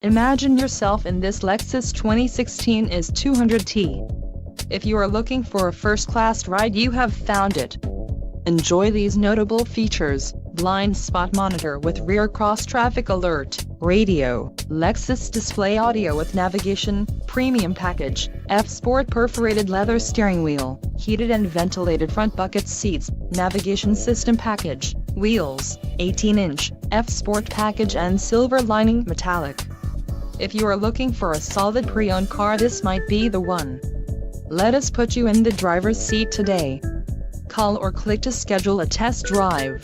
Imagine yourself in this Lexus 2016 IS 200T. If you are looking for a first-class ride, you have found it. Enjoy these notable features: blind spot monitor with rear cross-traffic alert, radio, Lexus display audio with navigation, premium package, F-Sport perforated leather steering wheel, heated and ventilated front bucket seats, navigation system package, wheels, 18-inch, F-Sport package and silver lining metallic. If you are looking for a solid pre-owned car, this might be the one. Let us put you in the driver's seat today. Call or click to schedule a test drive.